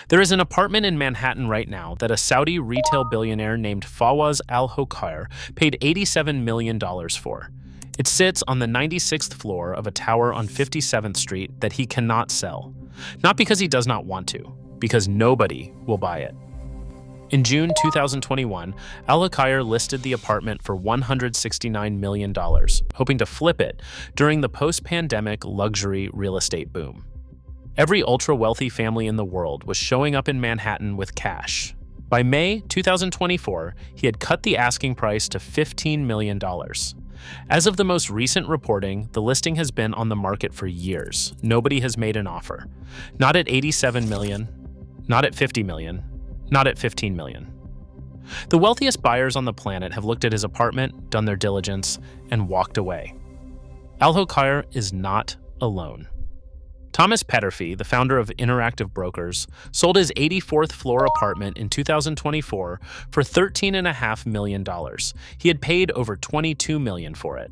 There is an apartment in Manhattan right now that a Saudi retail billionaire named Fawaz Alhokair paid $87 million for. It sits on the 96th floor of a tower on 57th Street that he cannot sell. Not because he does not want to, because nobody will buy it. In June 2021, Alhokair listed the apartment for $169 million, hoping to flip it during the post-pandemic luxury real estate boom. Every ultra-wealthy family in the world was showing up in Manhattan with cash. By May 2024, he had cut the asking price to $15 million. As of the most recent reporting, the listing has been on the market for years. Nobody has made an offer. Not at $87 million, not at $50 million, not at $15 million. The wealthiest buyers on the planet have looked at his apartment, done their diligence, and walked away. Alhokair is not alone. Thomas Peterffy, the founder of Interactive Brokers, sold his 84th floor apartment in 2024 for $13.5 million. He had paid over $22 million for it.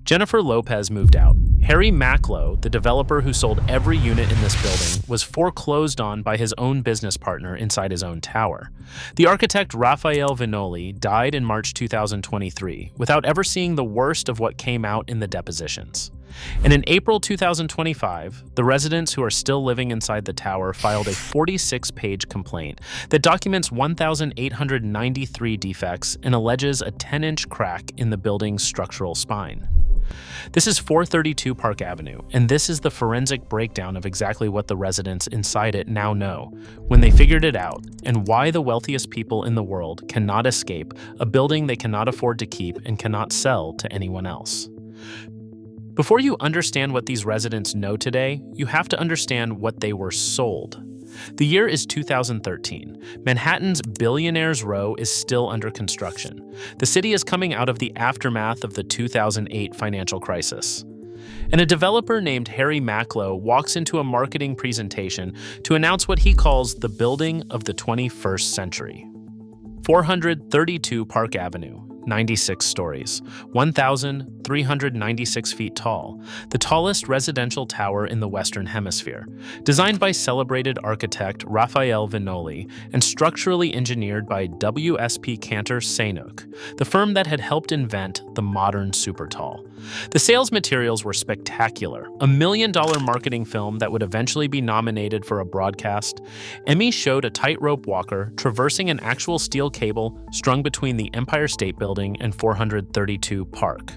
Jennifer Lopez moved out. Harry Macklowe, the developer who sold every unit in this building, was foreclosed on by his own business partner inside his own tower. The architect Rafael Vinoly died in March 2023 without ever seeing the worst of what came out in the depositions. And in April 2025, the residents who are still living inside the tower filed a 46-page complaint that documents 1,893 defects and alleges a 10-inch crack in the building's structural spine. This is 432 Park Avenue, and this is the forensic breakdown of exactly what the residents inside it now know when they figured it out, and why the wealthiest people in the world cannot escape a building they cannot afford to keep and cannot sell to anyone else. Before you understand what these residents know today, you have to understand what they were sold. The year is 2013. Manhattan's Billionaires Row is still under construction. The city is coming out of the aftermath of the 2008 financial crisis. And a developer named Harry Macklowe walks into a marketing presentation to announce what he calls the building of the 21st century. 432 Park Avenue, 96 stories, 1,396 feet tall, the tallest residential tower in the Western Hemisphere, designed by celebrated architect Rafael Vinoly and structurally engineered by WSP Cantor Sanook, the firm that had helped invent the modern supertall. The sales materials were spectacular, a $1 million marketing film that would eventually be nominated for a broadcast. Emmy showed a tightrope walker traversing an actual steel cable strung between the Empire State Building and 432 Park.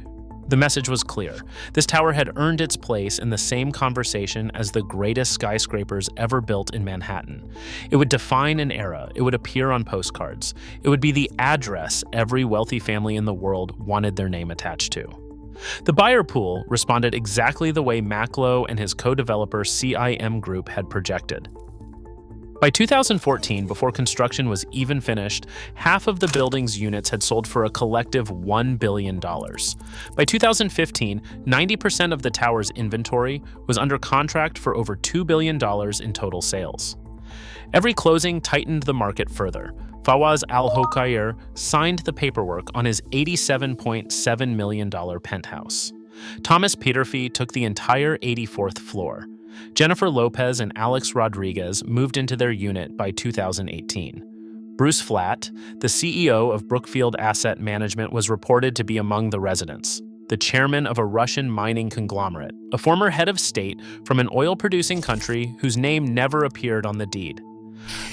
The message was clear. This tower had earned its place in the same conversation as the greatest skyscrapers ever built in Manhattan. It would define an era. It would appear on postcards. It would be the address every wealthy family in the world wanted their name attached to. The buyer pool responded exactly the way Macklowe and his co-developer CIM Group had projected. By 2014, before construction was even finished, half of the building's units had sold for a collective $1 billion. By 2015, 90% of the tower's inventory was under contract for over $2 billion in total sales. Every closing tightened the market further. Fawaz Alhokair signed the paperwork on his $87.7 million penthouse. Thomas Peterffy took the entire 84th floor. Jennifer Lopez and Alex Rodriguez moved into their unit by 2018. Bruce Flatt, the CEO of Brookfield Asset Management, was reported to be among the residents. The chairman of a Russian mining conglomerate, a former head of state from an oil-producing country whose name never appeared on the deed.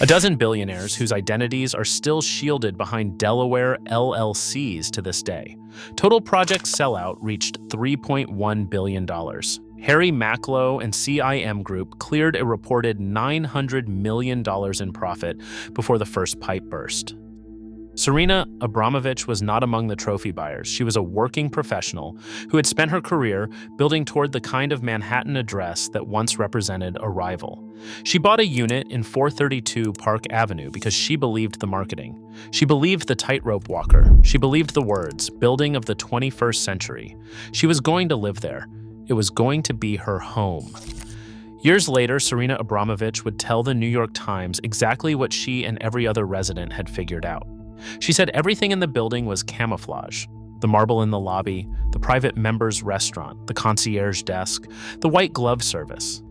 A dozen billionaires whose identities are still shielded behind Delaware LLCs to this day. Total project sellout reached $3.1 billion. Harry Macklowe and CIM Group cleared a reported $900 million in profit before the first pipe burst. Serena Abramovich was not among the trophy buyers. She was a working professional who had spent her career building toward the kind of Manhattan address that once represented a rival. She bought a unit in 432 Park Avenue because she believed the marketing. She believed the tightrope walker. She believed the words, building of the 21st century. She was going to live there. It was going to be her home. Years later, Serena Abramovich would tell the New York Times exactly what she and every other resident had figured out. She said everything in the building was camouflage. The marble in the lobby, the private members' restaurant, the concierge desk, the white glove service.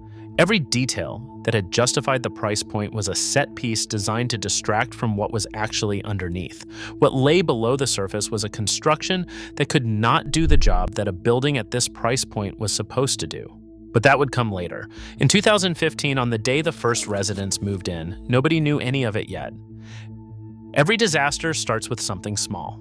Every detail that had justified the price point was a set piece designed to distract from what was actually underneath. What lay below the surface was a construction that could not do the job that a building at this price point was supposed to do. But that would come later. In 2015, on the day the first residents moved in, nobody knew any of it yet. Every disaster starts with something small.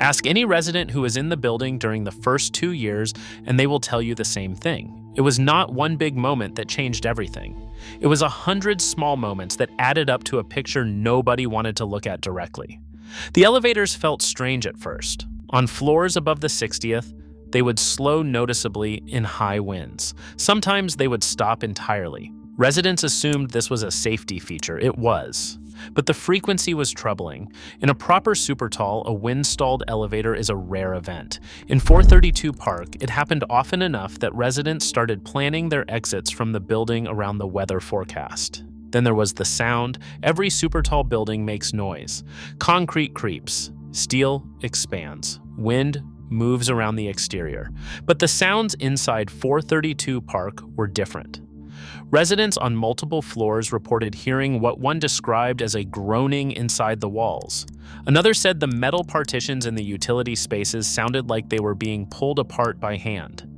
Ask any resident who was in the building during the first 2 years, and they will tell you the same thing. It was not one big moment that changed everything. It was 100 small moments that added up to a picture nobody wanted to look at directly. The elevators felt strange at first. On floors above the 60th, they would slow noticeably in high winds. Sometimes they would stop entirely. Residents assumed this was a safety feature. It was. But the frequency was troubling. In a proper supertall, a wind-stalled elevator is a rare event. In 432 Park, it happened often enough that residents started planning their exits from the building around the weather forecast. Then there was the sound. Every supertall building makes noise. Concrete creeps. Steel expands. Wind moves around the exterior. But the sounds inside 432 Park were different. Residents on multiple floors reported hearing what one described as a groaning inside the walls. Another said the metal partitions in the utility spaces sounded like they were being pulled apart by hand.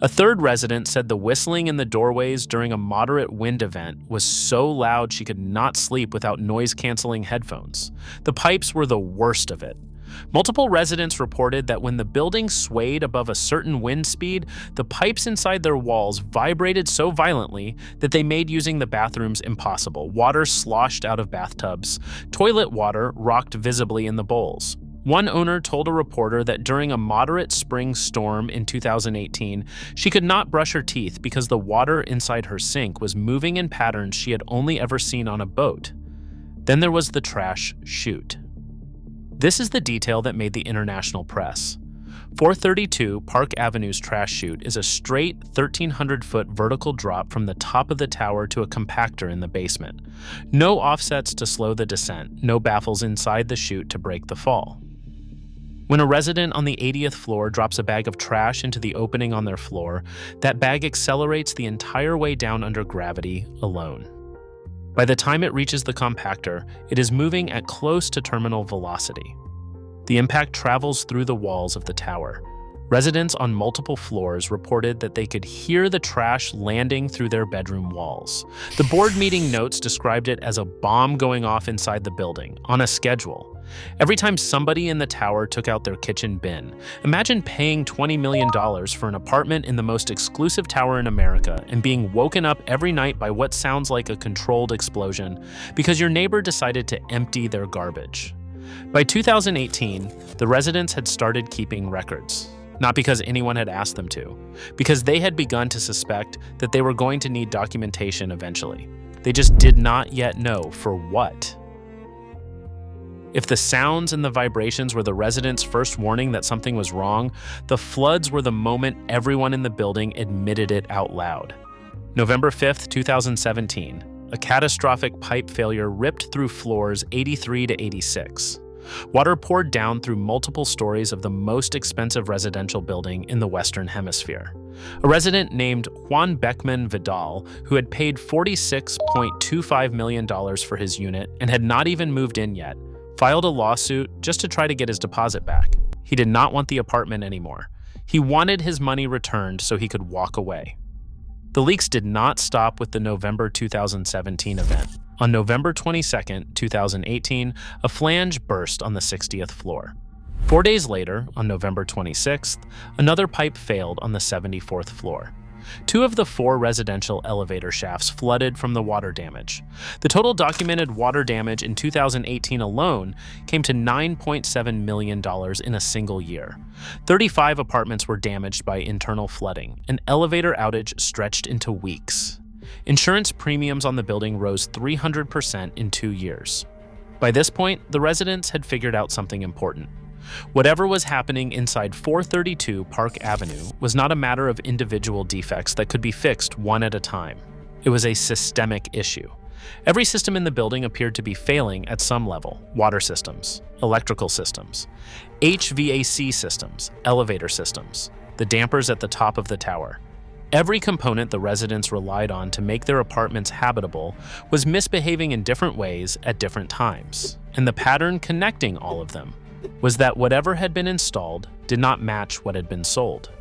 A third resident said the whistling in the doorways during a moderate wind event was so loud she could not sleep without noise-canceling headphones. The pipes were the worst of it. Multiple residents reported that when the building swayed above a certain wind speed, the pipes inside their walls vibrated so violently that they made using the bathrooms impossible. Water sloshed out of bathtubs. Toilet water rocked visibly in the bowls. One owner told a reporter that during a moderate spring storm in 2018, she could not brush her teeth because the water inside her sink was moving in patterns she had only ever seen on a boat. Then there was the trash chute. This is the detail that made the international press. 432 Park Avenue's trash chute is a straight 1,300-foot vertical drop from the top of the tower to a compactor in the basement. No offsets to slow the descent, no baffles inside the chute to break the fall. When a resident on the 80th floor drops a bag of trash into the opening on their floor, that bag accelerates the entire way down under gravity alone. By the time it reaches the compactor, it is moving at close to terminal velocity. The impact travels through the walls of the tower. Residents on multiple floors reported that they could hear the trash landing through their bedroom walls. The board meeting notes described it as a bomb going off inside the building, on a schedule. Every time somebody in the tower took out their kitchen bin. Imagine paying $20 million for an apartment in the most exclusive tower in America and being woken up every night by what sounds like a controlled explosion because your neighbor decided to empty their garbage. By 2018, the residents had started keeping records. Not because anyone had asked them to, because they had begun to suspect that they were going to need documentation eventually. They just did not yet know for what. If the sounds and the vibrations were the residents' first warning that something was wrong, the floods were the moment everyone in the building admitted it out loud. November 5th, 2017, a catastrophic pipe failure ripped through floors 83 to 86. Water poured down through multiple stories of the most expensive residential building in the Western Hemisphere. A resident named Juan Beckman Vidal, who had paid $46.25 million for his unit and had not even moved in yet, filed a lawsuit just to try to get his deposit back. He did not want the apartment anymore. He wanted his money returned so he could walk away. The leaks did not stop with the November 2017 event. On November 22, 2018, a flange burst on the 60th floor. 4 days later, on November 26th, another pipe failed on the 74th floor. 2 of the 4 residential elevator shafts flooded from the water damage. The total documented water damage in 2018 alone came to $9.7 million in a single year. 35 apartments were damaged by internal flooding. An elevator outage stretched into weeks. Insurance premiums on the building rose 300% in 2 years. By this point, the residents had figured out something important. Whatever was happening inside 432 Park Avenue was not a matter of individual defects that could be fixed one at a time. It was a systemic issue. Every system in the building appeared to be failing at some level: water systems, electrical systems, HVAC systems, elevator systems, the dampers at the top of the tower. Every component the residents relied on to make their apartments habitable was misbehaving in different ways at different times, and the pattern connecting all of them was that whatever had been installed did not match what had been sold.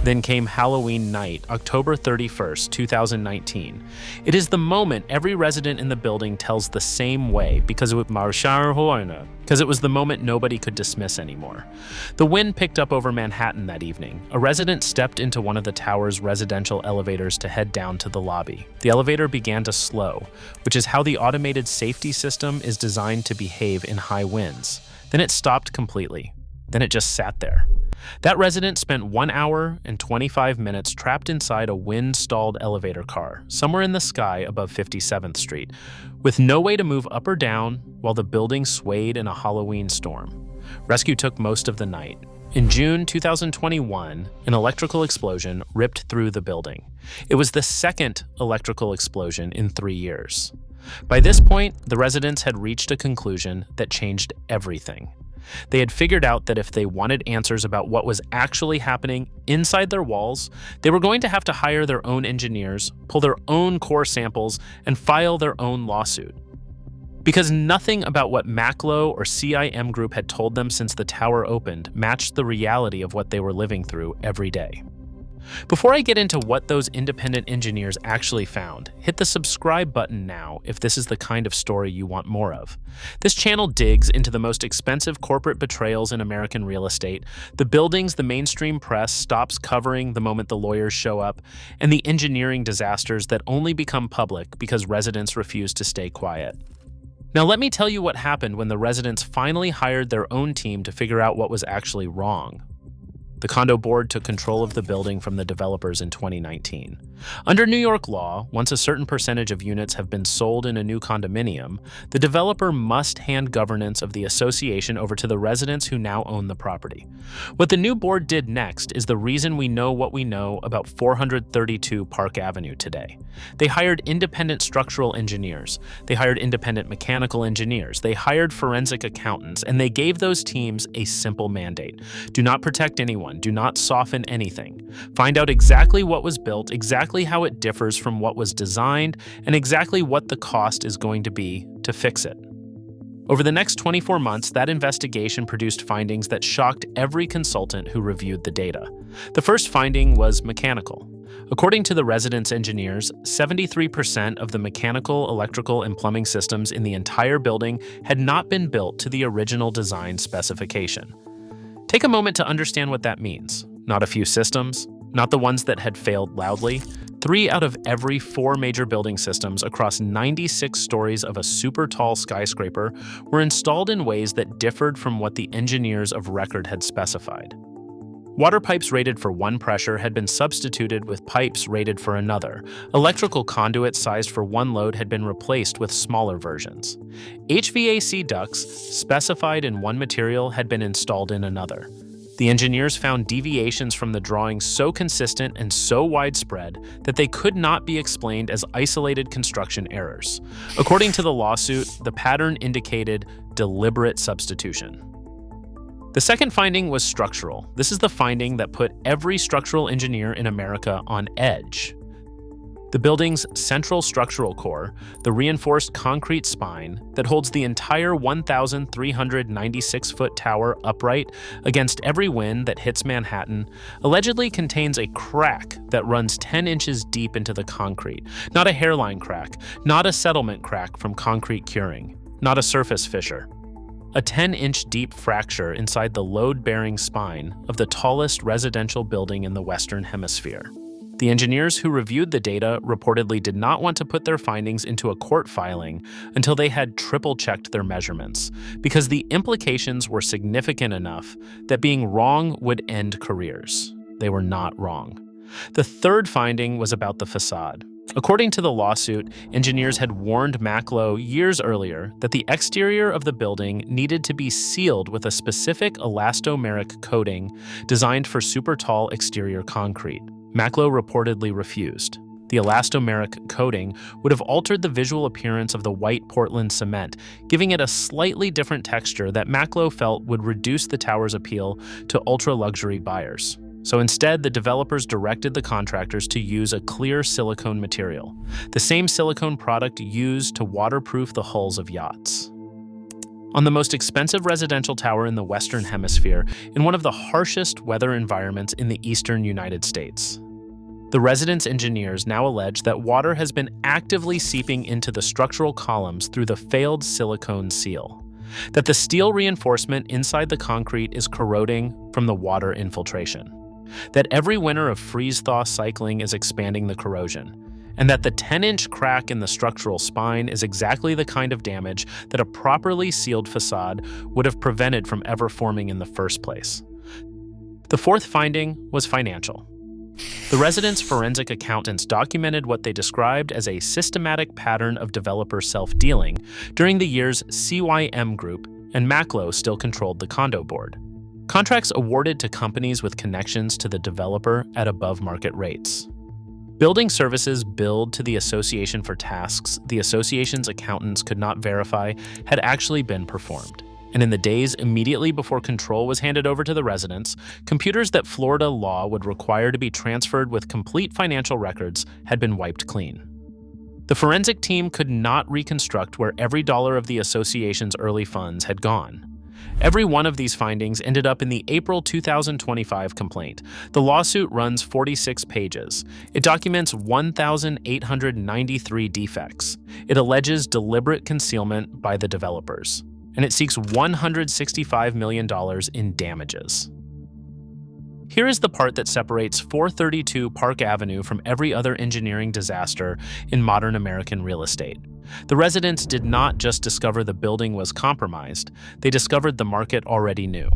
Then came Halloween night, October 31st, 2019. It is the moment every resident in the building tells the same way because it was the moment nobody could dismiss anymore. The wind picked up over Manhattan that evening. A resident stepped into one of the tower's residential elevators to head down to the lobby. The elevator began to slow, which is how the automated safety system is designed to behave in high winds. Then it stopped completely. Then it just sat there. That resident spent 1 hour and 25 minutes trapped inside a wind-stalled elevator car, somewhere in the sky above 57th Street, with no way to move up or down while the building swayed in a Halloween storm. Rescue took most of the night. In June 2021, an electrical explosion ripped through the building. It was the second electrical explosion in 3 years. By this point, the residents had reached a conclusion that changed everything. They had figured out that if they wanted answers about what was actually happening inside their walls, they were going to have to hire their own engineers, pull their own core samples, and file their own lawsuit. Because nothing about what Macklowe or CIM Group had told them since the tower opened matched the reality of what they were living through every day. Before I get into what those independent engineers actually found, hit the subscribe button now if this is the kind of story you want more of. This channel digs into the most expensive corporate betrayals in American real estate, the buildings the mainstream press stops covering the moment the lawyers show up, and the engineering disasters that only become public because residents refuse to stay quiet. Now let me tell you what happened when the residents finally hired their own team to figure out what was actually wrong. The condo board took control of the building from the developers in 2019. Under New York law, once a certain percentage of units have been sold in a new condominium, the developer must hand governance of the association over to the residents who now own the property. What the new board did next is the reason we know what we know about 432 Park Avenue today. They hired independent structural engineers, they hired independent mechanical engineers, they hired forensic accountants, and they gave those teams a simple mandate. Do not protect anyone. Do not soften anything. Find out exactly what was built, exactly how it differs from what was designed, and exactly what the cost is going to be to fix it. Over the next 24 months, that investigation produced findings that shocked every consultant who reviewed the data. The first finding was mechanical. According to the residence engineers, 73% of the mechanical, electrical, and plumbing systems in the entire building had not been built to the original design specification. Take a moment to understand what that means. Not a few systems, not the ones that had failed loudly. 3 out of every 4 major building systems across 96 stories of a super tall skyscraper were installed in ways that differed from what the engineers of record had specified. Water pipes rated for one pressure had been substituted with pipes rated for another. Electrical conduits sized for one load had been replaced with smaller versions. HVAC ducts specified in one material had been installed in another. The engineers found deviations from the drawings so consistent and so widespread that they could not be explained as isolated construction errors. According to the lawsuit, the pattern indicated deliberate substitution. The second finding was structural. This is the finding that put every structural engineer in America on edge. The building's central structural core, the reinforced concrete spine that holds the entire 1,396-foot tower upright against every wind that hits Manhattan, allegedly contains a crack that runs 10 inches deep into the concrete. Not a hairline crack, not a settlement crack from concrete curing, not a surface fissure. A 10-inch deep fracture inside the load-bearing spine of the tallest residential building in the Western Hemisphere. The engineers who reviewed the data reportedly did not want to put their findings into a court filing until they had triple-checked their measurements, because the implications were significant enough that being wrong would end careers. They were not wrong. The third finding was about the facade. According to the lawsuit, engineers had warned Macklowe years earlier that the exterior of the building needed to be sealed with a specific elastomeric coating designed for super tall exterior concrete. Macklowe reportedly refused. The elastomeric coating would have altered the visual appearance of the white Portland cement, giving it a slightly different texture that Macklowe felt would reduce the tower's appeal to ultra-luxury buyers. So instead, the developers directed the contractors to use a clear silicone material, the same silicone product used to waterproof the hulls of yachts. On the most expensive residential tower in the Western Hemisphere, in one of the harshest weather environments in the eastern United States, the residence engineers now allege that water has been actively seeping into the structural columns through the failed silicone seal, that the steel reinforcement inside the concrete is corroding from the water infiltration, that every winter of freeze-thaw cycling is expanding the corrosion, and that the 10-inch crack in the structural spine is exactly the kind of damage that a properly sealed facade would have prevented from ever forming in the first place. The fourth finding was financial. The residence forensic accountants documented what they described as a systematic pattern of developer self-dealing during the years CYM Group and Macklowe still controlled the condo board. Contracts awarded to companies with connections to the developer at above-market rates. Building services billed to the association for tasks the association's accountants could not verify had actually been performed. And in the days immediately before control was handed over to the residents, computers that Florida law would require to be transferred with complete financial records had been wiped clean. The forensic team could not reconstruct where every dollar of the association's early funds had gone. Every one of these findings ended up in the April 2025 complaint. The lawsuit runs 46 pages. It documents 1,893 defects. It alleges deliberate concealment by the developers, and it seeks $165 million in damages. Here is the part that separates 432 Park Avenue from every other engineering disaster in modern American real estate. The residents did not just discover the building was compromised, they discovered the market already knew.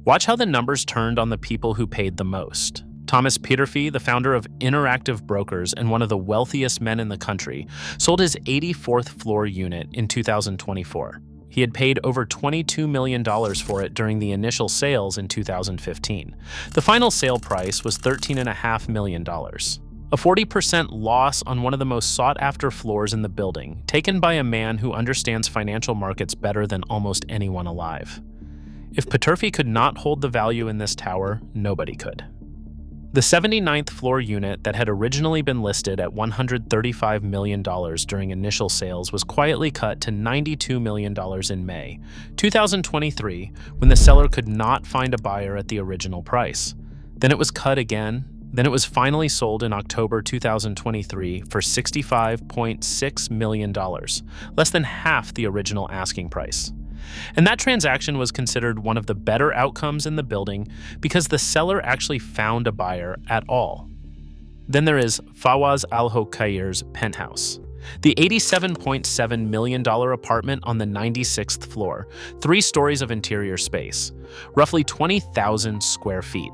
Watch how the numbers turned on the people who paid the most. Thomas Peterffy, the founder of Interactive Brokers and one of the wealthiest men in the country, sold his 84th floor unit in 2024. He had paid over $22 million for it during the initial sales in 2015. The final sale price was $13.5 million. A 40% loss on one of the most sought-after floors in the building, taken by a man who understands financial markets better than almost anyone alive. If Peterffy could not hold the value in this tower, nobody could. The 79th floor unit that had originally been listed at $135 million during initial sales was quietly cut to $92 million in May 2023 when the seller could not find a buyer at the original price. Then it was cut again. Then it was finally sold in October 2023 for $65.6 million, less than half the original asking price. And that transaction was considered one of the better outcomes in the building because the seller actually found a buyer at all. Then there is Fawaz Alhokair's penthouse, the $87.7 million apartment on the 96th floor, 3 stories of interior space, roughly 20,000 square feet.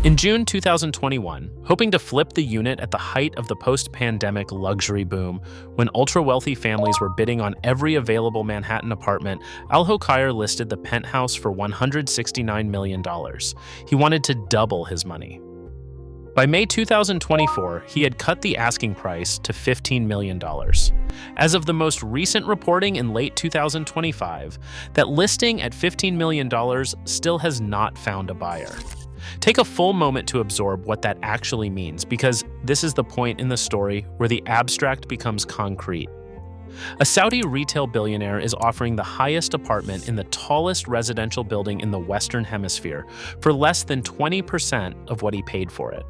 In June 2021, hoping to flip the unit at the height of the post-pandemic luxury boom, when ultra-wealthy families were bidding on every available Manhattan apartment, Alhokair listed the penthouse for $169 million. He wanted to double his money. By May 2024, he had cut the asking price to $15 million. As of the most recent reporting in late 2025, that listing at $15 million still has not found a buyer. Take a full moment to absorb what that actually means, because this is the point in the story where the abstract becomes concrete. A Saudi retail billionaire is offering the highest apartment in the tallest residential building in the Western Hemisphere for less than 20% of what he paid for it.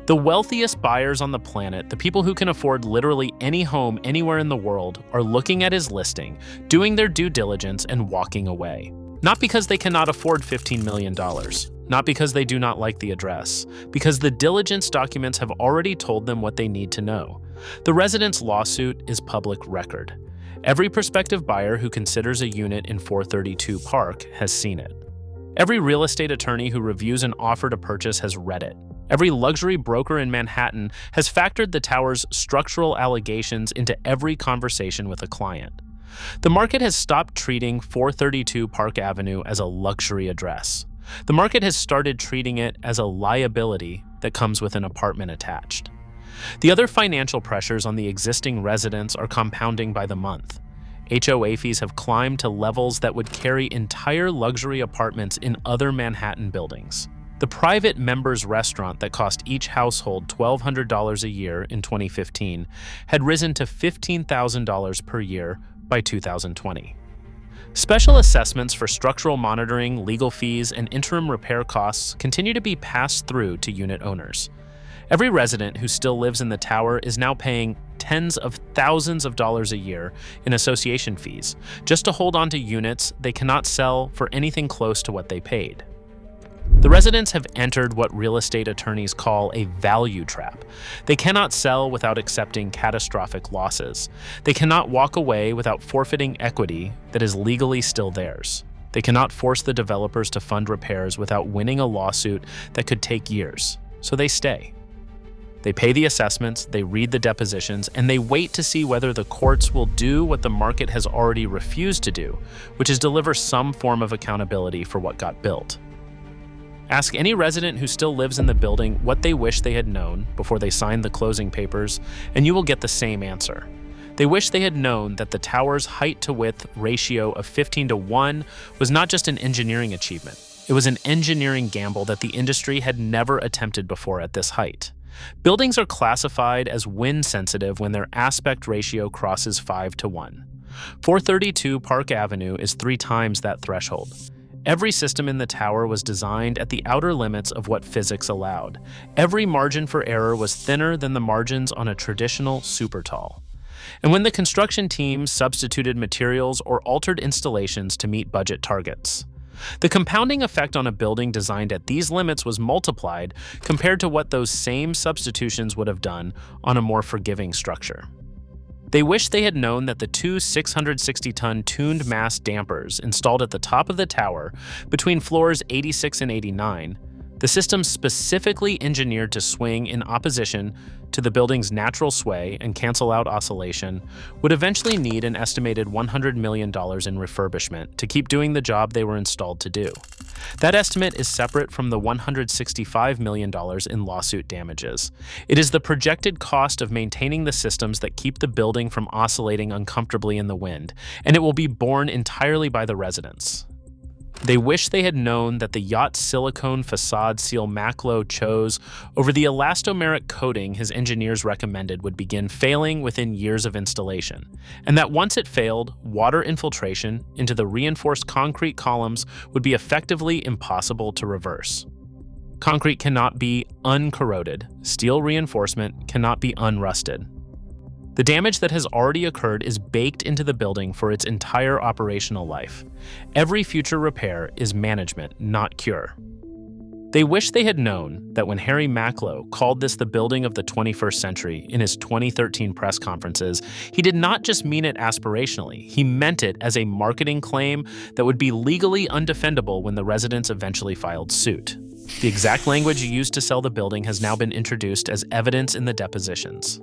The wealthiest buyers on the planet, the people who can afford literally any home anywhere in the world, are looking at his listing, doing their due diligence, and walking away. Not because they cannot afford $15 million. Not because they do not like the address, because the diligence documents have already told them what they need to know. The resident's lawsuit is public record. Every prospective buyer who considers a unit in 432 Park has seen it. Every real estate attorney who reviews an offer to purchase has read it. Every luxury broker in Manhattan has factored the tower's structural allegations into every conversation with a client. The market has stopped treating 432 Park Avenue as a luxury address. The market has started treating it as a liability that comes with an apartment attached. The other financial pressures on the existing residents are compounding by the month. HOA fees have climbed to levels that would carry entire luxury apartments in other Manhattan buildings. The private members restaurant that cost each household $1,200 a year in 2015 had risen to $15,000 per year by 2020. Special assessments for structural monitoring, legal fees, and interim repair costs continue to be passed through to unit owners. Every resident who still lives in the tower is now paying tens of thousands of dollars a year in association fees just to hold on to units they cannot sell for anything close to what they paid. The residents have entered what real estate attorneys call a value trap. They cannot sell without accepting catastrophic losses. They cannot walk away without forfeiting equity that is legally still theirs. They cannot force the developers to fund repairs without winning a lawsuit that could take years. So they stay. They pay the assessments, they read the depositions, and they wait to see whether the courts will do what the market has already refused to do, which is deliver some form of accountability for what got built. Ask any resident who still lives in the building what they wish they had known before they signed the closing papers, and you will get the same answer. They wish they had known that the tower's height-to-width ratio of 15:1 was not just an engineering achievement. It was an engineering gamble that the industry had never attempted before at this height. Buildings are classified as wind-sensitive when their aspect ratio crosses 5:1. 432 Park Avenue is 3 times that threshold. Every system in the tower was designed at the outer limits of what physics allowed. Every margin for error was thinner than the margins on a traditional supertall. And when the construction team substituted materials or altered installations to meet budget targets, the compounding effect on a building designed at these limits was multiplied compared to what those same substitutions would have done on a more forgiving structure. They wish they had known that the 2 660-ton tuned mass dampers installed at the top of the tower between floors 86 and 89, the system specifically engineered to swing in opposition to the building's natural sway and cancel out oscillation, would eventually need an estimated $100 million in refurbishment to keep doing the job they were installed to do. That estimate is separate from the $165 million in lawsuit damages. It is the projected cost of maintaining the systems that keep the building from oscillating uncomfortably in the wind, and it will be borne entirely by the residents. They wish they had known that the yacht silicone facade seal Macklowe chose over the elastomeric coating his engineers recommended would begin failing within years of installation, and that once it failed, water infiltration into the reinforced concrete columns would be effectively impossible to reverse. Concrete cannot be uncorroded. Steel reinforcement cannot be unrusted. The damage that has already occurred is baked into the building for its entire operational life. Every future repair is management, not cure. They wish they had known that when Harry Macklowe called this the building of the 21st century in his 2013 press conferences, he did not just mean it aspirationally, he meant it as a marketing claim that would be legally undefendable when the residents eventually filed suit. The exact language used to sell the building has now been introduced as evidence in the depositions.